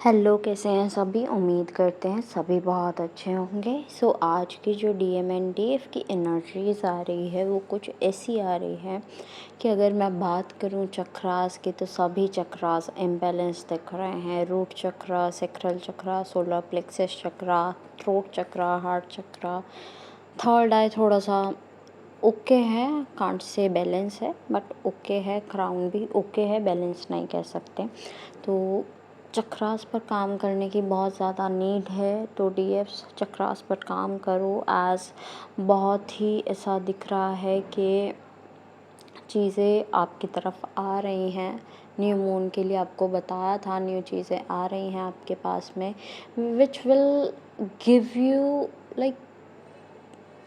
Hello, कैसे हैं सभी। उम्मीद करते हैं सभी बहुत अच्छे होंगे। आज की जो डीएम एंड डीएफ की एनर्जीज आ रही है वो कुछ ऐसी आ रही है कि अगर मैं बात करूं चक्रास की तो सभी चक्रास इम्बैलेंस दिख रहे हैं। रूट चक्रा, सेक्रल चक्रा, सोलर प्लेक्सस चक्रा, थ्रोट चक्रा, हार्ट चक्रा, थर्ड आई थोड़ा सा ओके है, कांट से बैलेंस है बट ओके है। क्राउन भी ओके है, बैलेंस नहीं कह सकते। तो चक्रास पर काम करने की बहुत ज़्यादा नीड है, तो डीएफ चक्रास पर काम करो। एज बहुत ही ऐसा दिख रहा है कि चीज़ें आपकी तरफ आ रही हैं। न्यू मून के लिए आपको बताया था, न्यू चीज़ें आ रही हैं आपके पास में, which will give you like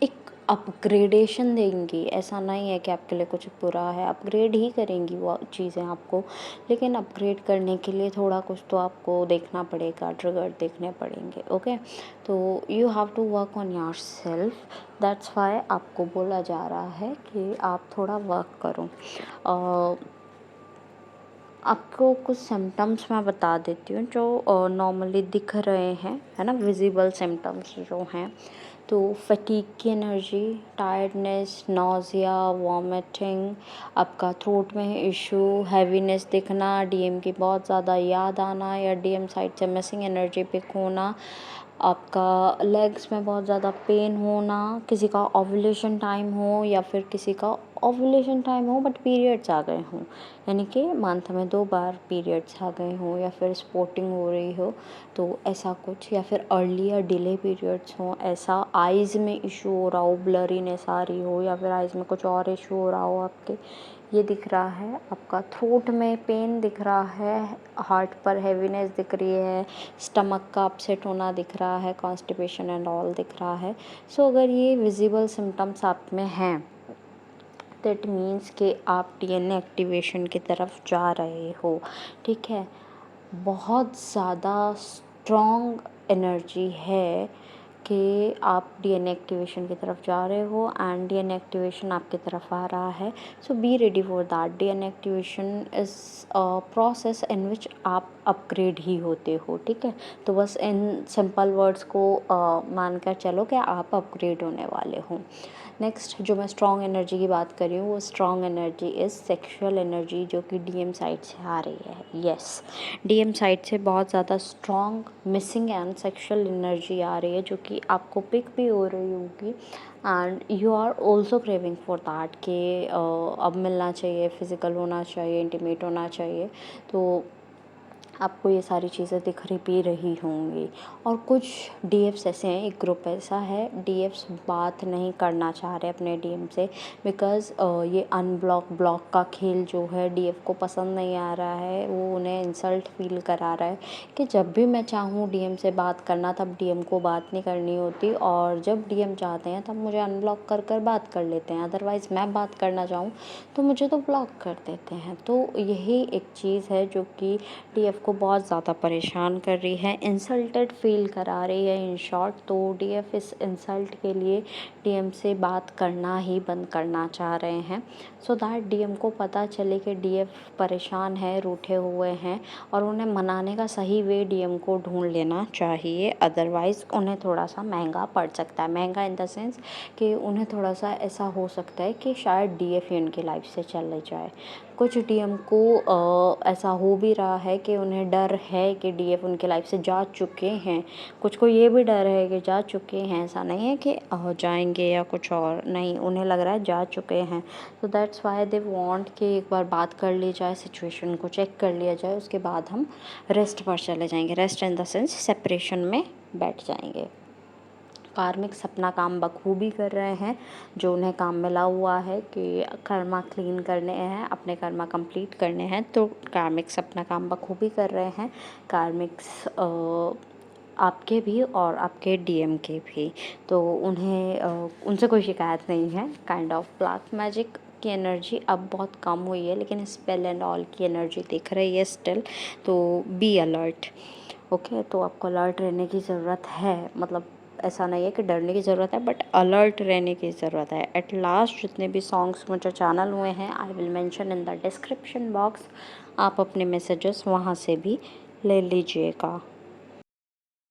एक अपग्रेडेशन देंगी। ऐसा नहीं है कि आपके लिए कुछ बुरा है, अपग्रेड ही करेंगी वो चीज़ें आपको, लेकिन अपग्रेड करने के लिए थोड़ा कुछ तो आपको देखना पड़ेगा, ट्रिगर देखने पड़ेंगे। ओके, तो you have to work on yourself. That's why आपको बोला जा रहा है कि आप थोड़ा वर्क करो। आपको कुछ सिम्टम्स मैं बता देती हूँ जो नॉर्मली दिख रहे हैं, है ना, विजिबल सिम्टम्स जो हैं। तो फटीग की एनर्जी, टायर्डनेस, नोज़िया, वॉमिटिंग, आपका थ्रोट में इशू, हैवीनेस दिखना, डीएम की बहुत ज़्यादा याद आना या डीएम साइड से मिसिंग एनर्जी पिक होना, आपका लेग्स में बहुत ज़्यादा पेन होना, किसी का ओव्यूलेशन टाइम हो या फिर किसी का ओव्यूलेशन टाइम हो बट पीरियड्स आ गए हों, यानी कि मंथ में 2 बार पीरियड्स आ गए हों, या फिर स्पॉटिंग हो रही हो तो ऐसा कुछ, या फिर अर्ली या डिले पीरियड्स हों ऐसा, आइज़ में इशू हो रहा हो, ब्लरीनेस आ रही हो, या फिर आइज़ में कुछ और इशू हो रहा हो आपके, ये दिख रहा है। आपका थ्रोट में पेन दिख रहा है, हार्ट पर हैवीनेस दिख रही है, स्टमक का अपसेट होना दिख रहा है, कॉन्स्टिपेशन एंड ऑल दिख रहा है। अगर ये विजिबल सिम्टम्स आप में हैं, दैट मीन्स कि आप डीएनए एक्टिवेशन की तरफ जा रहे हो। ठीक है, बहुत ज़्यादा स्ट्रॉन्ग एनर्जी है कि आप डीएनए एक्टिवेशन की तरफ जा रहे हो एंड डीएनए एक्टिवेशन आपकी तरफ आ रहा है। So be ready for that. DNA activation is a process in which आप अपग्रेड ही होते हो। ठीक है, तो बस इन सिंपल वर्ड्स को मानकर चलो कि आप अपग्रेड होने वाले हो। नेक्स्ट जो मैं स्ट्रॉन्ग एनर्जी की बात कर रही हूँ, वो strong energy is sexual energy जो कि डीएम साइड से आ रही है। यस, डीएम साइड से बहुत ज़्यादा strong missing and sexual energy आ रही है जो कि आपको पिक भी हो रही होगी and you are also craving for that कि अब मिलना चाहिए, फिज़िकल होना चाहिए, इंटीमेट होना चाहिए। तो आपको ये सारी चीज़ें दिख भी रही होंगी। और कुछ डीएफ्स ऐसे हैं, एक ग्रुप ऐसा है, डीएफ्स बात नहीं करना चाह रहे अपने डीएम से बिकॉज़ ये अनब्लॉक ब्लॉक का खेल जो है डीएफ को पसंद नहीं आ रहा है। वो उन्हें इंसल्ट फील करा रहा है कि जब भी मैं चाहूँ डीएम से बात करना तब डीएम को बात नहीं करनी होती, और जब डीएम चाहते हैं तब मुझे अनब्लॉक कर बात कर लेते हैं, अदरवाइज़ मैं बात करना चाहूँ तो मुझे तो ब्लॉक कर देते हैं। तो यही एक चीज़ है जो कि डीएफ को बहुत ज़्यादा परेशान कर रही है, इंसल्टेड फील करा रही है इन शॉर्ट। तो डीएफ इस इंसल्ट के लिए डीएम से बात करना ही बंद करना चाह रहे हैं, सो दैट डीएम को पता चले कि डीएफ परेशान है, रूठे हुए हैं, और उन्हें मनाने का सही वे डीएम को ढूंढ लेना चाहिए। अदरवाइज़ उन्हें थोड़ा सा महंगा पड़ सकता है, महंगा इन द सेंस कि उन्हें थोड़ा सा ऐसा हो सकता है कि शायद डीएफ ही उनकी लाइफ से चले जाए। कुछ डीएम को ऐसा हो भी रहा है कि उन्हें डर है कि डीएफ उनके लाइफ से जा चुके हैं, कुछ को ये भी डर है कि जा चुके हैं, ऐसा नहीं है कि जाएंगे या कुछ और, नहीं, उन्हें लग रहा है जा चुके हैं। तो दैट्स वाई दे वांट कि एक बार बात कर ली जाए, सिचुएशन को चेक कर लिया जाए, उसके बाद हम रेस्ट पर चले जाएंगे। Rest in the sense separation में बैठ जाएंगे। कार्मिक अपना काम बखूबी कर रहे हैं, जो उन्हें काम मिला हुआ है कि कर्मा क्लीन करने हैं, अपने कर्मा कंप्लीट करने हैं, तो कार्मिक्स अपना काम बखूबी कर रहे हैं। कार्मिक्स आपके भी और आपके डीएम के भी, तो उन्हें उनसे कोई शिकायत नहीं है। काइंड ऑफ ब्लैक मैजिक की एनर्जी अब बहुत कम हुई है, लेकिन स्पेल एंड ऑल की एनर्जी दिख रही है स्टिल। तो बी अलर्ट। ओके, तो आपको अलर्ट रहने की ज़रूरत है, मतलब ऐसा नहीं है कि डरने की ज़रूरत है, बट अलर्ट रहने की ज़रूरत है। एट लास्ट जितने भी सॉन्ग्स मुझे चैनल हुए हैं I will mention in the description box, आप अपने मैसेजेस वहाँ से भी ले लीजिएगा।